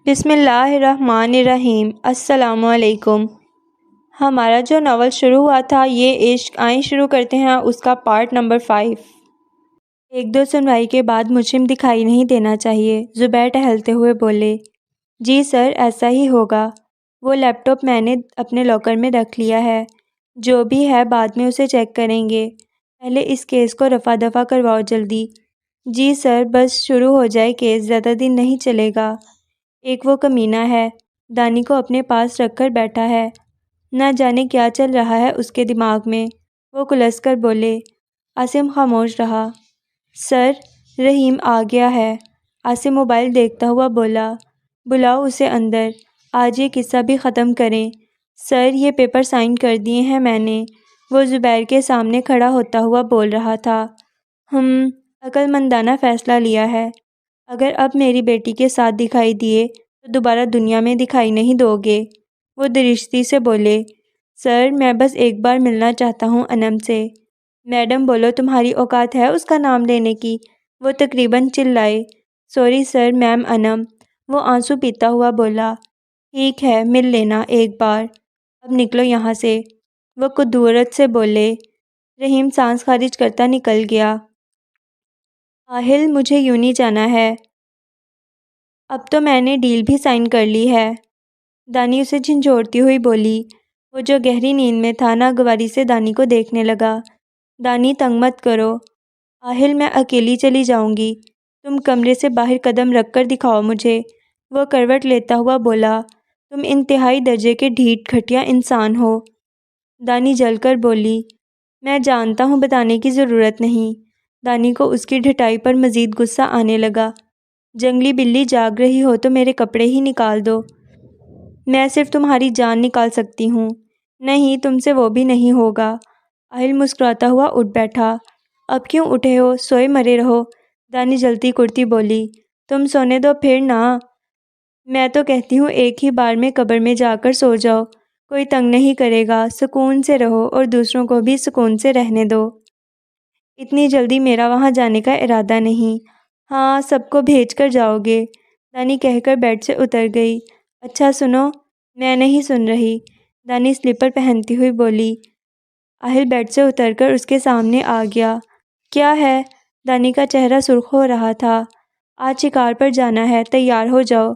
بسم اللہ الرحمن الرحیم۔ السلام علیکم۔ ہمارا جو ناول شروع ہوا تھا، یہ عشق، آئیں شروع کرتے ہیں اس کا پارٹ نمبر 5۔ ایک دو سنوائی کے بعد مجرم دکھائی نہیں دینا چاہیے، زبیر ٹہلتے ہوئے بولے۔ جی سر، ایسا ہی ہوگا۔ وہ لیپ ٹاپ میں نے اپنے لاکر میں رکھ لیا ہے، جو بھی ہے بعد میں اسے چیک کریں گے، پہلے اس کیس کو رفع دفع کرواؤ جلدی۔ جی سر، بس شروع ہو جائے کیس، زیادہ دن نہیں چلے گا۔ ایک وہ کمینہ ہے، دانی کو اپنے پاس رکھ کر بیٹھا ہے، نہ جانے کیا چل رہا ہے اس کے دماغ میں۔ وہ کلس کر بولے۔ عاصم خاموش رہا۔ سر، رحیم آ گیا ہے، عاصم موبائل دیکھتا ہوا بولا۔ بلاؤ اسے اندر، آج یہ قصہ بھی ختم کریں۔ سر، یہ پیپر سائن کر دیے ہیں میں نے، وہ زبیر کے سامنے کھڑا ہوتا ہوا بول رہا تھا۔ عقل مندانہ فیصلہ لیا ہے، اگر اب میری بیٹی کے ساتھ دکھائی دیے تو دوبارہ دنیا میں دکھائی نہیں دو گے۔ وہ درشتی سے بولے۔ سر، میں بس ایک بار ملنا چاہتا ہوں انم سے۔ میڈم بولو، تمہاری اوقات ہے اس کا نام لینے کی؟ وہ تقریباً چلائے۔ سوری سر، میم انم، وہ آنسو پیتا ہوا بولا۔ ٹھیک ہے، مل لینا ایک بار، اب نکلو یہاں سے، وہ کدورت سے بولے۔ رحیم سانس خارج کرتا نکل گیا۔ آہل، مجھے یوں نہیں جانا ہے، اب تو میں نے ڈیل بھی سائن کر لی ہے، دانی اسے جھنجھوڑتی ہوئی بولی۔ وہ جو گہری نیند میں تھا، ناگواری سے دانی کو دیکھنے لگا۔ دانی، تنگ مت کرو، آہل میں اکیلی چلی جاؤں گی، تم کمرے سے باہر قدم رکھ کر دکھاؤ مجھے، وہ کروٹ لیتا ہوا بولا۔ تم انتہائی درجے کے ڈھیٹ گھٹیا انسان ہو، دانی جل کر بولی۔ میں جانتا ہوں، بتانے کی ضرورت نہیں۔ دانی کو اس کی ڈھٹائی پر مزید غصہ آنے لگا۔ جنگلی بلی، جاگ رہی ہو تو میرے کپڑے ہی نکال دو، میں صرف تمہاری جان نکال سکتی ہوں، نہیں تم سے وہ بھی نہیں ہوگا۔ آہل مسکراتا ہوا اٹھ بیٹھا۔ اب کیوں اٹھے ہو، سوئے مرے رہو، دانی جلتی کرتی بولی۔ تم سونے دو پھر نا، میں تو کہتی ہوں ایک ہی بار میں قبر میں جا کر سو جاؤ، کوئی تنگ نہیں کرے گا، سکون سے رہو اور دوسروں کو بھی سکون سے رہنے دو۔ اتنی جلدی میرا وہاں جانے کا ارادہ نہیں۔ ہاں، سب کو بھیج کر جاؤ گے، دانی کہہ کر بیڈ سے اتر گئی۔ اچھا سنو، میں نہیں سن رہی، دانی سلیپر پہنتی ہوئی بولی۔ آہل بیڈ سے اتر کر اس کے سامنے آ گیا۔ کیا ہے؟ دانی کا چہرہ سرخ ہو رہا تھا۔ آج شکار پر جانا ہے، تیار ہو جاؤ۔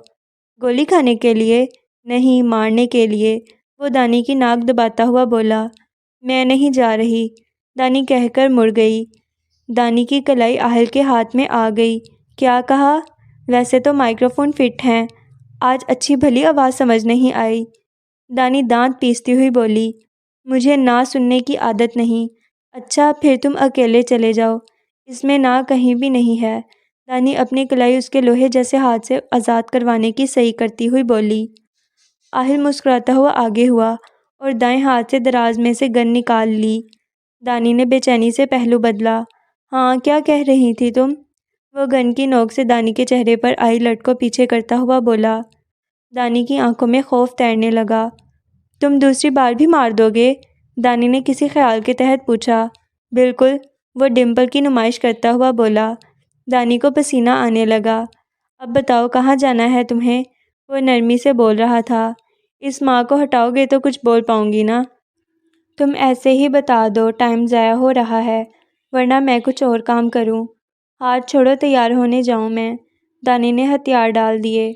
گولی کھانے کے لیے؟ نہیں، مارنے کے لیے، وہ دانی کی ناک دباتا ہوا بولا۔ میں نہیں جا رہی، دانی کہہ کر مڑ گئی۔ دانی کی کلائی آہل کے ہاتھ میں آ گئی۔ کیا کہا؟ ویسے تو مائکروفون فٹ ہیں، آج اچھی بھلی آواز سمجھ نہیں آئی، دانی دانت پیستی ہوئی بولی۔ مجھے نہ سننے کی عادت نہیں۔ اچھا، پھر تم اکیلے چلے جاؤ، اس میں نہ کہیں بھی نہیں ہے، دانی اپنی کلائی اس کے لوہے جیسے ہاتھ سے آزاد کروانے کی صحیح کرتی ہوئی بولی۔ آہل مسکراتا ہوا آگے ہوا اور دائیں ہاتھ سے دراز میں سے گن نکال لی۔ دانی نے بے چینی سے پہلو بدلا۔ ہاں، کیا کہہ رہی تھی تم؟ وہ گن کی نوک سے دانی کے چہرے پر آئی لٹ کو پیچھے کرتا ہوا بولا۔ دانی کی آنکھوں میں خوف تیرنے لگا۔ تم دوسری بار بھی مار دو گے؟ دانی نے کسی خیال کے تحت پوچھا۔ بالکل، وہ ڈمپل کی نمائش کرتا ہوا بولا۔ دانی کو پسینہ آنے لگا۔ اب بتاؤ کہاں جانا ہے تمہیں؟ وہ نرمی سے بول رہا تھا۔ اس ماں کو ہٹاؤ گے تو کچھ بول پاؤں گی نا؟ تم ایسے ہی بتا دو، ٹائم ضائع ہو رہا ہے، ورنہ میں کچھ اور کام کروں۔ ہاتھ چھوڑو، تیار ہونے جاؤں میں، دانی نے ہتھیار ڈال دیے۔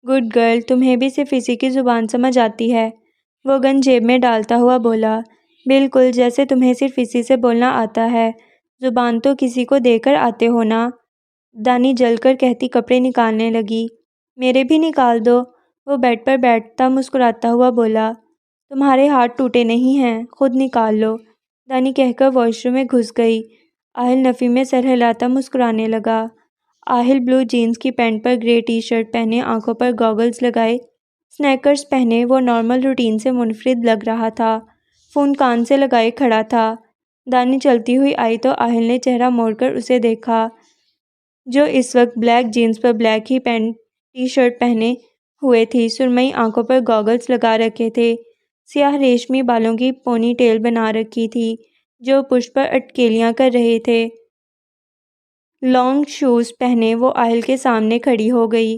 گڈ گرل، تمہیں بھی صرف اسی کی زبان سمجھ آتی ہے، وہ گن جیب میں ڈالتا ہوا بولا۔ بالکل، جیسے تمہیں صرف اسی سے بولنا آتا ہے، زبان تو کسی کو دے کر آتے ہو نا، دانی جل کر کہتی کپڑے نکالنے لگی۔ میرے بھی نکال دو، وہ بیڈ پر بیٹھتا مسکراتا ہوا بولا۔ تمہارے ہاتھ ٹوٹے نہیں ہیں، خود نکال لو، دانی کہہ کر واش روم میں گھس گئی۔ آہل نفی میں سر ہلاتا مسکرانے لگا۔ آہل بلو جینز کی پینٹ پر گرے ٹی شرٹ پہنے، آنکھوں پر گاگلز لگائے، سنیکرز پہنے، وہ نارمل روٹین سے منفرد لگ رہا تھا۔ فون کان سے لگائے کھڑا تھا۔ دانی چلتی ہوئی آئی تو آہل نے چہرہ موڑ کر اسے دیکھا، جو اس وقت بلیک جینز پر بلیک ہی پینٹ ٹی شرٹ پہنے ہوئے تھی، سرمئی آنکھوں پر گاگلز لگا رکھے تھے، سیاہ ریشمی بالوں کی پونی ٹیل بنا رکھی تھی جو پشت پر اٹکیلیاں کر رہے تھے۔ لانگ شوز پہنے وہ آہل کے سامنے کھڑی ہو گئی۔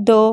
2।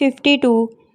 52,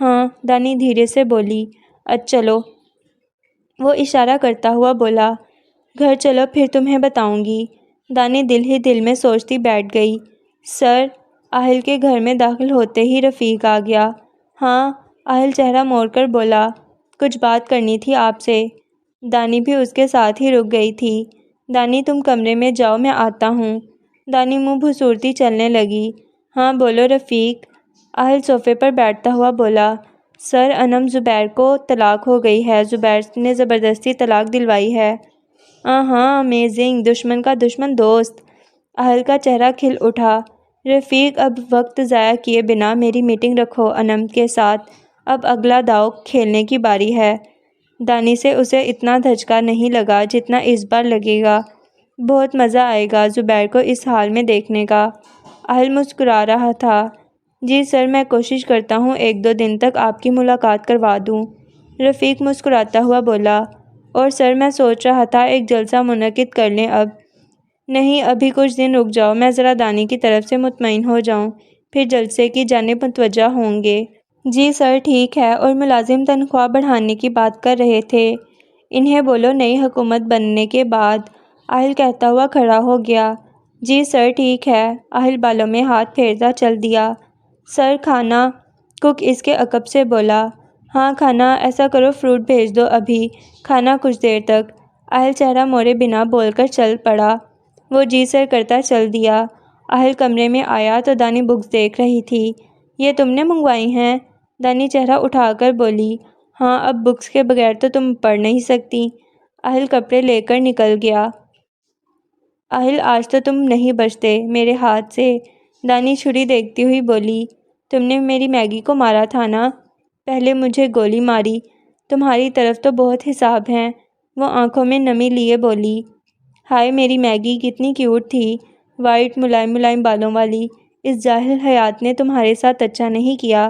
ہاں، دانی دھیرے سے بولی۔ چلو، وہ اشارہ کرتا ہوا بولا۔ گھر چلو پھر تمہیں بتاؤں گی۔ دانی دل ہی دل میں سوچتی بیٹھ گئی۔ سر، اہل کے گھر میں داخل ہوتے ہی رفیق آ گیا۔ ہاں، اہل چہرہ موڑ کر بولا۔ کچھ بات کرنی تھی آپ سے۔ دانی بھی اس کے ساتھ ہی رک گئی تھی۔ دانی تم کمرے میں جاؤ، میں آتا ہوں۔ دانی منہ بھسورتی چلنے لگی۔ ہاں بولو رفیق۔ اہل صوفے پر بیٹھتا ہوا بولا۔ سر، انم زبیر کو طلاق ہو گئی ہے، زبیر نے زبردستی طلاق دلوائی ہے۔ ہاں، امیزنگ، دشمن کا دشمن دوست۔ اہل کا چہرہ کھل اٹھا۔ رفیق، اب وقت ضائع کیے بنا میری میٹنگ رکھو انم کے ساتھ، اب اگلا داؤ کھیلنے کی باری ہے۔ دانی سے اسے اتنا دھچکا نہیں لگا جتنا اس بار لگے گا۔ بہت مزہ آئے گا زبیر کو اس حال میں دیکھنے کا۔ اہل مسکرا رہا تھا۔ جی سر، میں کوشش کرتا ہوں 1-2 دن تک آپ کی ملاقات کروا دوں۔ رفیق مسکراتا ہوا بولا۔ اور سر، میں سوچ رہا تھا ایک جلسہ منعقد کر لیں اب۔ نہیں، ابھی کچھ دن رک جاؤ، میں ذرا دانی کی طرف سے مطمئن ہو جاؤں، پھر جلسے کی جانب متوجہ ہوں گے۔ جی سر، ٹھیک ہے۔ اور ملازم تنخواہ بڑھانے کی بات کر رہے تھے، انہیں بولو نئی حکومت بننے کے بعد۔ اہل کہتا ہوا کھڑا ہو گیا۔ جی سر، ٹھیک ہے۔ اہل بالوں میں ہاتھ پھیرتا چل دیا۔ سر، کھانا؟ کک اس کے عقب سے بولا۔ ہاں کھانا، ایسا کرو فروٹ بھیج دو ابھی، کھانا کچھ دیر تک۔ اہل چہرہ موڑے بنا بول کر چل پڑا۔ وہ جی سر کرتا چل دیا۔ اہل کمرے میں آیا تو دانی بکس دیکھ رہی تھی۔ یہ تم نے منگوائی ہیں؟ دانی چہرہ اٹھا کر بولی۔ ہاں، اب بکس کے بغیر تو تم پڑھ نہیں سکتی۔ اہل کپڑے لے کر نکل گیا۔ اہل، آج تو تم نہیں بچتے میرے ہاتھ سے۔ دانی چھری دیکھتی ہوئی بولی۔ تم نے میری میگی کو مارا تھا نا؟ پہلے مجھے گولی ماری، تمہاری طرف تو بہت حساب ہیں۔ وہ آنکھوں میں نمی لیے بولی۔ ہائے، میری میگی کتنی کیوٹ تھی، وائٹ ملائم ملائم بالوں والی۔ اس جاہل حیات نے تمہارے ساتھ اچھا نہیں کیا،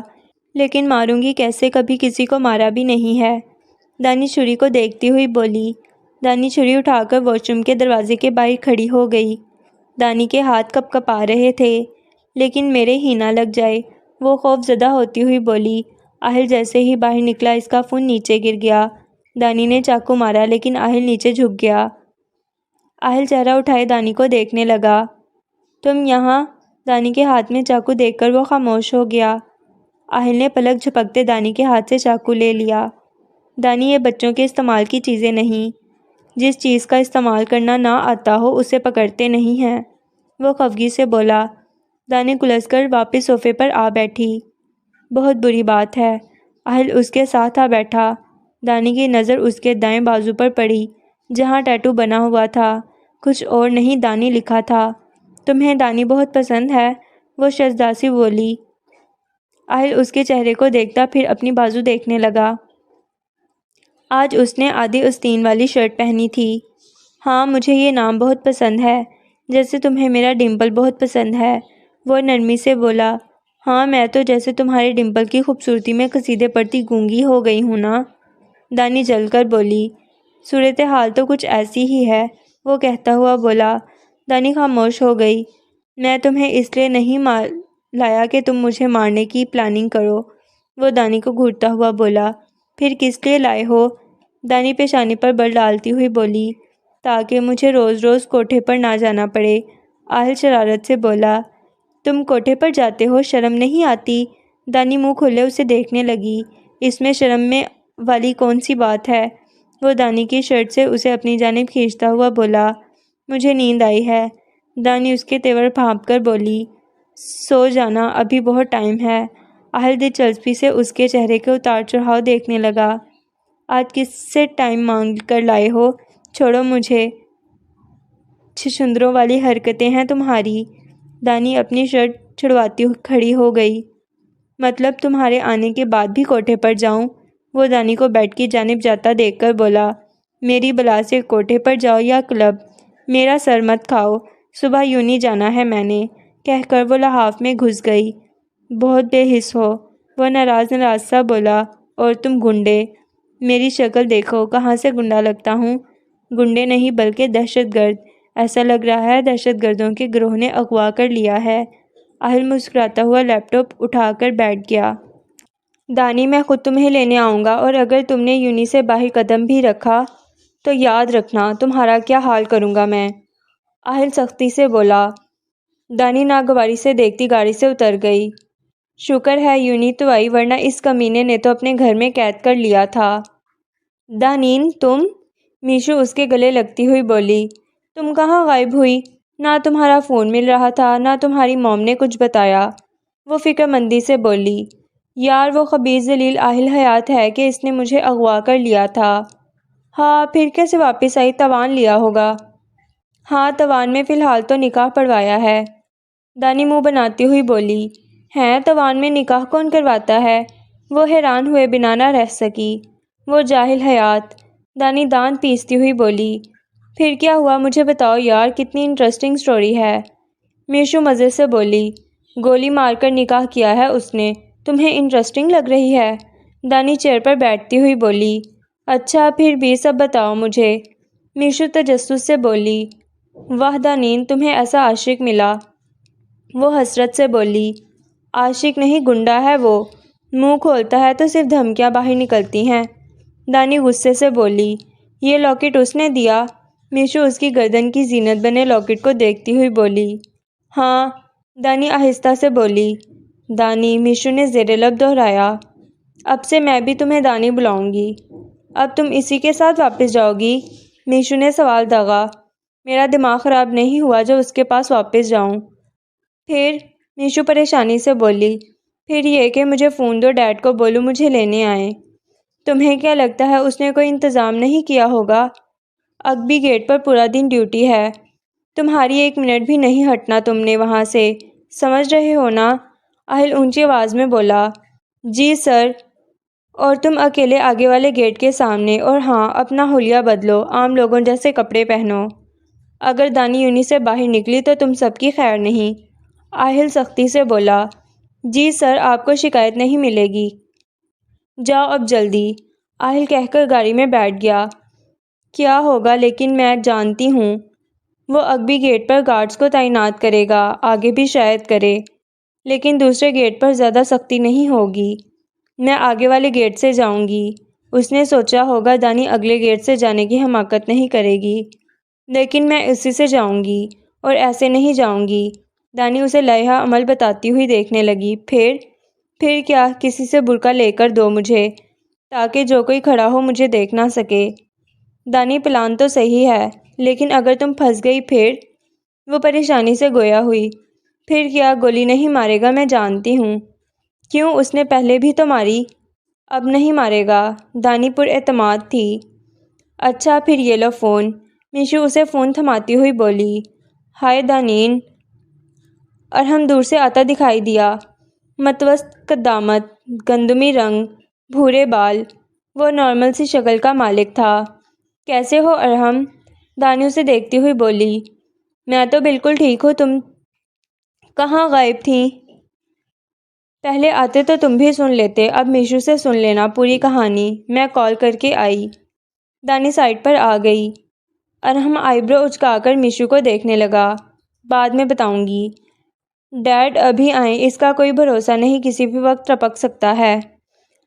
لیکن ماروں گی کیسے، کبھی کسی کو مارا بھی نہیں ہے۔ دانی چھری کو دیکھتی ہوئی بولی۔ دانی چھری اٹھا کر واش روم کے دروازے کے باہر کھڑی ہو گئی۔ دانی کے ہاتھ کپ کپا رہے تھے۔ لیکن میرے ہی نہ لگ جائے، وہ خوف زدہ ہوتی ہوئی بولی۔ اہل جیسے ہی باہر نکلا اس کا فون نیچے گر گیا۔ دانی نے چاقو مارا لیکن اہل نیچے جھک گیا۔ اہل چہرہ اٹھائے دانی کو دیکھنے لگا۔ تم یہاں؟ دانی کے ہاتھ میں چاقو دیکھ کر وہ خاموش ہو گیا۔ اہل نے پلک جھپکتے دانی کے ہاتھ سے چاقو لے لیا۔ دانی، یہ بچوں کے استعمال کی چیزیں نہیں، جس چیز کا استعمال کرنا نہ آتا ہو اسے پکڑتے نہیں ہیں، وہ خفگی سے بولا۔ دانی کلس کر واپس صوفے پر آ بیٹھی۔ بہت بری بات ہے۔ اہل اس کے ساتھ آ بیٹھا۔ دانی کی نظر اس کے دائیں بازو پر پڑی جہاں ٹیٹو بنا ہوا تھا، کچھ اور نہیں دانی لکھا تھا۔ تمہیں دانی بہت پسند ہے؟ وہ شزداسی بولی۔ اہل اس کے چہرے کو دیکھتا پھر اپنی بازو دیکھنے لگا۔ آج اس نے آدھی آستین والی شرٹ پہنی تھی۔ ہاں، مجھے یہ نام بہت پسند ہے، جیسے تمہیں میرا ڈمپل بہت پسند ہے، وہ نرمی سے بولا۔ ہاں، میں تو جیسے تمہارے ڈمپل کی خوبصورتی میں قصیدے پڑھتی گونگی ہو گئی ہوں نا، دانی جل کر بولی۔ صورتحال تو کچھ ایسی ہی ہے، وہ کہتا ہوا بولا۔ دانی خاموش ہو گئی۔ میں تمہیں اس لیے نہیں لایا کہ تم مجھے مارنے کی پلاننگ کرو، وہ دانی کو گھورتا ہوا بولا۔ پھر کس لیے لائے ہو؟ دانی پیشانی پر بل ڈالتی ہوئی بولی۔ تاکہ مجھے روز روز کوٹھے پر نہ جانا پڑے، اہل شرارت سے بولا۔ تم کوٹھے پر جاتے ہو، شرم نہیں آتی؟ دانی منہ کھولے اسے دیکھنے لگی۔ اس میں شرم میں والی کون سی بات ہے؟ وہ دانی کی شرٹ سے اسے اپنی جانب کھینچتا ہوا بولا۔ مجھے نیند آئی ہے، دانی اس کے تیور بھانپ کر بولی۔ سو جانا، ابھی بہت ٹائم ہے۔ اہل دلچسپی سے اس کے چہرے کے اتار چڑھاؤ دیکھنے لگا۔ آج کس سے ٹائم مانگ کر لائے ہو؟ چھوڑو مجھے، چھچندروں والی حرکتیں ہیں تمہاری۔ دانی اپنی شرٹ چھڑواتی کھڑی ہو گئی۔ مطلب تمہارے آنے کے بعد بھی کوٹھے پر جاؤں؟ وہ دانی کو بیڈ کی جانب جاتا دیکھ کر بولا۔ میری بلا سے کوٹھے پر جاؤ یا کلب، میرا سر مت کھاؤ، صبح یونی جانا ہے میں نے، کہہ کر وہ لحاف میں گھس گئی۔ بہت بے حس ہو، وہ ناراض سا بولا۔ اور تم گنڈے، میری شکل دیکھو، کہاں سے گنڈا لگتا ہوں؟ گنڈے نہیں بلکہ دہشت گرد، ایسا لگ رہا ہے دہشت گردوں کے گروہ نے اغوا کر لیا ہے۔ اہل مسکراتا ہوا لیپ ٹاپ اٹھا کر بیٹھ گیا۔ دانی میں خود تمہیں لینے آؤں گا، اور اگر تم نے یونی سے باہر قدم بھی رکھا تو یاد رکھنا تمہارا کیا حال کروں گا میں، آہل سختی سے بولا۔ دانی ناگواری سے دیکھتی گاڑی سے اتر گئی۔ شکر ہے یونی تو آئی، ورنہ اس کمینے نے تو اپنے گھر میں قید کر لیا تھا۔ دانین تم؟ میشو اس کے گلے لگتی ہوئی بولی۔ تم کہاں غائب ہوئی؟ نہ تمہارا فون مل رہا تھا، نہ تمہاری موم نے کچھ بتایا، وہ فکر مندی سے بولی۔ یار وہ خبیث ذلیل اہل حیات ہے کہ اس نے مجھے اغوا کر لیا تھا۔ ہاں پھر کیسے واپس آئی؟ تاوان لیا ہوگا۔ ہاں تاوان میں فی الحال تو نکاح پڑھوایا ہے، دانی منہ بناتی ہوئی بولی۔ ہیں تاوان میں نکاح کون کرواتا ہے؟ وہ حیران ہوئے بنا نہ رہ سکی۔ وہ جاہل حیات، دانی دانت پیستی ہوئی بولی۔ پھر کیا ہوا مجھے بتاؤ یار، کتنی انٹرسٹنگ سٹوری ہے، میشو مزے سے بولی۔ گولی مار کر نکاح کیا ہے اس نے، تمہیں انٹرسٹنگ لگ رہی ہے؟ دانی چیئر پر بیٹھتی ہوئی بولی۔ اچھا پھر بھی سب بتاؤ مجھے، میشو تجسس سے بولی۔ واہ دانین تمہیں ایسا عاشق ملا، وہ حسرت سے بولی۔ عاشق نہیں گنڈا ہے وہ، منہ کھولتا ہے تو صرف دھمکیاں باہر نکلتی ہیں، دانی غصے سے بولی۔ یہ لاکٹ اس نے دیا؟ میشو اس کی گردن کی زینت بنے لاکٹ کو دیکھتی ہوئی بولی۔ ہاں، دانی آہستہ سے بولی۔ دانی، میشو نے زیر لب دہرایا۔ اب سے میں بھی تمہیں دانی بلاؤں گی۔ اب تم اسی کے ساتھ واپس جاؤ گی؟ میشو نے سوال داغا۔ میرا دماغ خراب نہیں ہوا جو اس کے پاس واپس جاؤں۔ پھر؟ میشو پریشانی سے بولی۔ پھر یہ کہ مجھے فون دو، ڈیڈ کو بولو مجھے لینے آئیں۔ تمہیں کیا لگتا ہے اس نے کوئی انتظام نہیں کیا ہوگا؟ اگبی گیٹ پر پورا دن ڈیوٹی ہے، تمہاری 1 منٹ بھی نہیں ہٹنا تم نے وہاں سے، سمجھ رہے ہو نا؟ اہل اونچی آواز میں بولا۔ جی سر۔ اور تم اکیلے آگے والے گیٹ کے سامنے، اور ہاں اپنا حلیہ بدلو، عام لوگوں جیسے کپڑے پہنو، اگر دانی یونی سے باہر نکلی تو تم سب کی خیر نہیں، آہل سختی سے بولا۔ جی سر، آپ کو شکایت نہیں ملے گی، جاؤ اب جلدی، آہل کہہ کر گاڑی میں بیٹھ گیا۔ کیا ہوگا لیکن میں جانتی ہوں، وہ اگبی گیٹ پر گارڈز کو تعینات کرے گا، آگے بھی شاید کرے، لیکن دوسرے گیٹ پر زیادہ سختی نہیں ہوگی، میں آگے والے گیٹ سے جاؤں گی۔ اس نے سوچا ہوگا دانی اگلے گیٹ سے جانے کی حماقت نہیں کرے گی، لیکن میں اسی سے جاؤں گی، اور ایسے نہیں جاؤں گی، دانی اسے لائحہ عمل بتاتی ہوئی دیکھنے لگی۔ پھر کیا؟ کسی سے برقع لے کر دو مجھے، تاکہ جو کوئی کھڑا ہو مجھے دیکھ نہ سکے۔ دانی پلان تو صحیح ہے، لیکن اگر تم پھنس گئی پھر؟ وہ پریشانی سے گویا ہوئی۔ پھر کیا؟ گولی نہیں مارے گا، میں جانتی ہوں۔ کیوں؟ اس نے پہلے بھی تو ماری، اب نہیں مارے گا، دانی پر اعتماد تھی۔ اچھا پھر یہ لو فون، میشو اسے فون تھماتی ہوئی بولی۔ ہائے دانین، ارحم دور سے آتا دکھائی دیا، متوسط قدامت، گندمی رنگ، بھورے بال، وہ نارمل سی شکل کا مالک تھا۔ کیسے ہو ارحم؟ دانی اسے دیکھتی ہوئی بولی۔ میں تو بالکل ٹھیک ہوں، تم کہاں غائب تھیں؟ پہلے آتے تو تم بھی سن لیتے، اب میشو سے سن لینا پوری کہانی، میں کال کر کے آئی۔ دانی سائڈ پر آ گئی۔ ارحم آئی برو اچکا کر میشو کو دیکھنے لگا۔ بعد میں بتاؤں گی، ڈیڈ ابھی آئیں، اس کا کوئی بھروسہ نہیں، کسی بھی وقت ٹپک سکتا ہے۔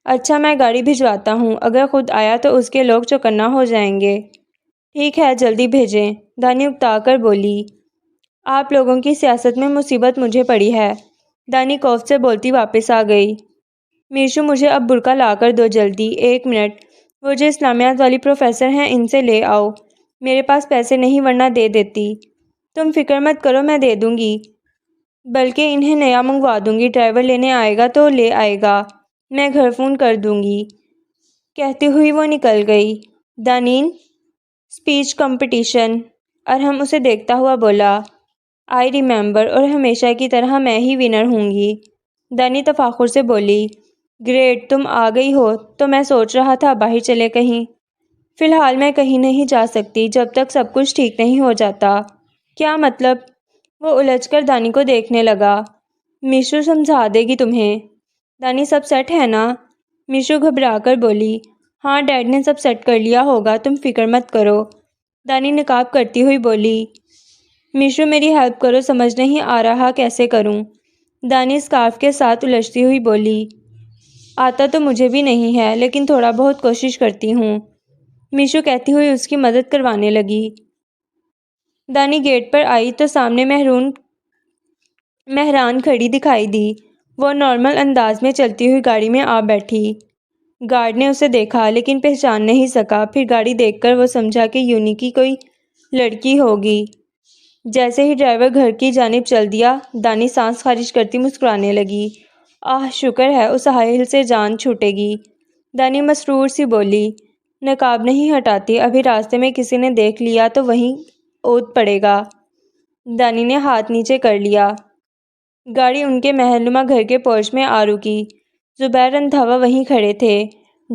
اچھا میں گاڑی بھجواتا ہوں، اگر خود آیا تو اس کے لوگ چوکنا ہو جائیں گے۔ ٹھیک ہے جلدی بھیجیں، دانی اکتا کر بولی۔ آپ لوگوں کی سیاست میں مصیبت مجھے پڑی ہے، دانی خوف سے بولتی واپس آ گئی۔ میشو مجھے اب برقع لا کر دو جلدی، 1 منٹ، وہ جو اسلامیات والی پروفیسر ہیں ان سے لے آؤ، میرے پاس پیسے نہیں ورنہ دے دیتی۔ تم فکر مت کرو میں دے دوں گی، بلکہ انہیں نیا منگوا دوں گی، ڈرائیور لینے آئے گا تو لے آئے گا، میں گھر فون کر دوں گی، کہتی ہوئی وہ نکل گئی۔ دانین، اسپیچ کمپٹیشن، ارحم اسے دیکھتا ہوا بولا۔ آئی ریممبر، اور ہمیشہ کی طرح میں ہی ونر ہوں گی، دانی تفاخر سے بولی۔ گریٹ، تم آ گئی ہو، تو میں سوچ رہا تھا باہر چلے کہیں۔ فی الحال میں کہیں نہیں جا سکتی جب تک سب کچھ ٹھیک نہیں ہو جاتا۔ کیا مطلب؟ وہ الجھ کر دانی کو دیکھنے لگا۔ میشو سمجھا دے گی تمہیں، دانی سب سیٹ ہے نا؟ میشو گھبرا کر بولی۔ ہاں ڈیڈ نے سب سیٹ کر لیا ہوگا، تم فکر مت کرو، دانی نقاب کرتی ہوئی بولی۔ میشو میری ہیلپ کرو، سمجھ نہیں آ رہا کیسے کروں، دانی اسکارف کے ساتھ الجھتی ہوئی بولی۔ آتا تو مجھے بھی نہیں ہے، لیکن تھوڑا بہت کوشش کرتی ہوں، میشو کہتی ہوئی اس کی مدد کروانے لگی۔ دانی گیٹ پر آئی تو سامنے مہران کھڑی دکھائی دی۔ وہ نارمل انداز میں چلتی ہوئی گاڑی میں آ بیٹھی۔ گارڈ نے اسے دیکھا لیکن پہچان نہیں سکا، پھر گاڑی دیکھ کر وہ سمجھا کہ یونی کی کوئی لڑکی ہوگی۔ جیسے ہی ڈرائیور گھر کی جانب چل دیا، دانی سانس خارج کرتی مسکرانے لگی۔ آہ، شکر ہے اس حائل سے جان چھوٹے گی، دانی مسرور سی بولی۔ نقاب نہیں ہٹاتی، ابھی راستے میں کسی نے دیکھ لیا تو وہیں اود پڑے گا۔ دانی نے ہاتھ نیچے کر لیا۔ گاڑی ان کے محل نما گھر کے پورچ میں آ رکی۔ زبیر رندھاوا وہیں کھڑے تھے۔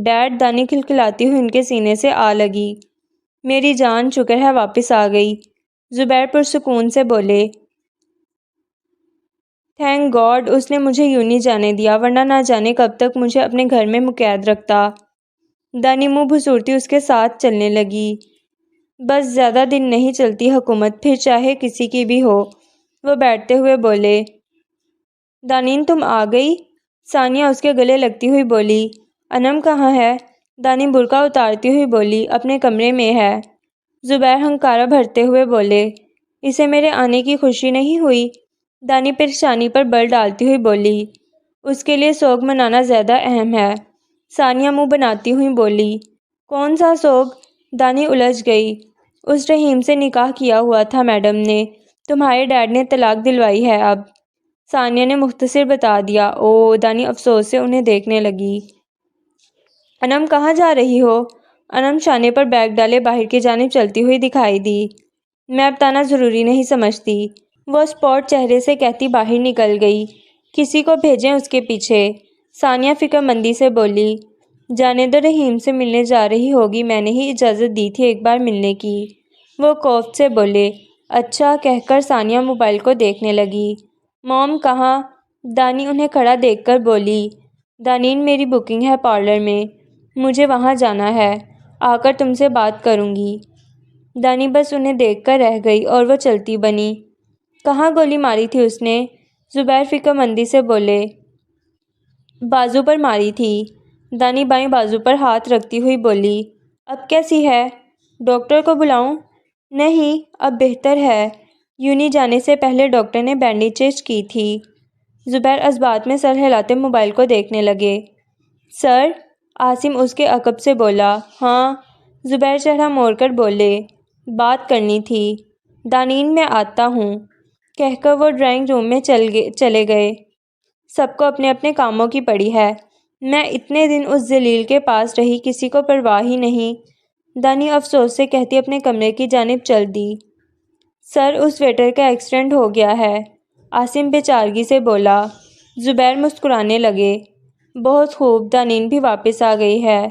ڈیڈ، دانی کھلکھلاتی ہوئی ان کے سینے سے آ لگی۔ میری جان، شکر ہے واپس آ گئی، زبیر پرسکون سے بولے۔ تھینک گاڈ اس نے مجھے یونی جانے دیا، ورنہ نہ جانے کب تک مجھے اپنے گھر میں مقید رکھتا۔ دانی منہ بھسورتی اس کے ساتھ چلنے لگی۔ بس زیادہ دن نہیں چلتی حکومت، پھر چاہے کسی کی بھی ہو، وہ بیٹھتے ہوئے بولے۔ دانین تم آ گئی؟ ثانیہ اس کے گلے لگتی ہوئی بولی۔ انم کہاں ہے؟ دانی برقع اتارتی ہوئی بولی۔ اپنے کمرے میں ہے۔ زبیر ہنکارا بھرتے ہوئے بولے۔ اسے میرے آنے کی خوشی نہیں ہوئی؟ دانی پریشانی پر بل ڈالتی ہوئی بولی۔ اس کے لیے سوگ منانا زیادہ اہم ہے، ثانیہ منہ بناتی ہوئی بولی۔ کون سا سوگ؟ دانی الجھ گئی۔ اس رحیم سے نکاح کیا ہوا تھا میڈم نے، تمہارے ڈیڈ نے طلاق دلوائی ہے اب، ثانیہ نے مختصر بتا دیا۔ او، دانی افسوس سے انہیں دیکھنے لگی۔ انم کہاں جا رہی ہو؟ انم شانے پر بیگ ڈالے باہر کی جانب چلتی ہوئی دکھائی دی۔ میں بتانا ضروری نہیں سمجھتی، وہ اسپاٹ چہرے سے کہتی باہر نکل گئی۔ کسی کو بھیجیں اس کے پیچھے، ثانیہ فکر مندی سے بولی۔ جانے دو، رحیم سے ملنے جا رہی ہوگی، میں نے ہی اجازت دی تھی ایک بار ملنے کی، وہ کوفت سے بولے۔ اچھا، کہہ کر ثانیہ موبائل کو دیکھنے لگی۔ موم کہاں؟ دانی انہیں کھڑا دیکھ کر بولی۔ دانین میری بکنگ ہے پارلر میں، مجھے وہاں جانا ہے، آ کر تم سے بات کروں گی۔ دانی بس انہیں دیکھ کر رہ گئی اور وہ چلتی بنی۔ کہاں گولی ماری تھی اس نے؟ زبیر فکر مندی سے بولے۔ بازو پر ماری تھی، دانی بائیں بازو پر ہاتھ رکھتی ہوئی بولی۔ اب کیسی ہے؟ ڈاکٹر کو بلاؤں؟ نہیں، اب بہتر ہے، یونی جانے سے پہلے ڈاکٹر نے بینڈیجز کی تھی۔ زبیر اس بات میں سر ہلاتے موبائل کو دیکھنے لگے۔ سر؟ عاصم اس کے عقب سے بولا۔ ہاں؟ زبیر چہرہ موڑ کر بولے۔ بات کرنی تھی۔ دانین میں آتا ہوں، کہہ کر وہ ڈرائنگ روم میں چلے گئے۔ سب کو اپنے اپنے کاموں کی پڑی ہے، میں اتنے دن اس ذلیل کے پاس رہی، کسی کو پرواہ ہی نہیں، دانی افسوس سے کہتی اپنے کمرے کی جانب چل دی۔ سر، اس ویٹر کا ایکسیڈنٹ ہو گیا ہے، عاصم بے-چارگی سے بولا۔ زبیر مسکرانے لگے۔ بہت خوب، دانین بھی واپس آ گئی ہے،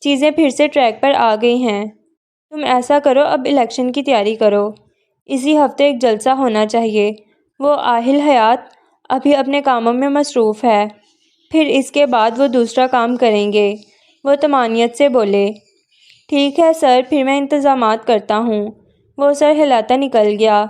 چیزیں پھر سے ٹریک پر آ گئی ہیں۔ تم ایسا کرو، اب الیکشن کی تیاری کرو، اسی ہفتے ایک جلسہ ہونا چاہیے۔ وہ اہل حیات ابھی اپنے کاموں میں مصروف ہے، پھر اس کے بعد وہ دوسرا کام کریں گے، وہ طمانینت سے بولے۔ ٹھیک ہے سر، پھر میں انتظامات کرتا ہوں، وہ سر ہلاتا نکل گیا۔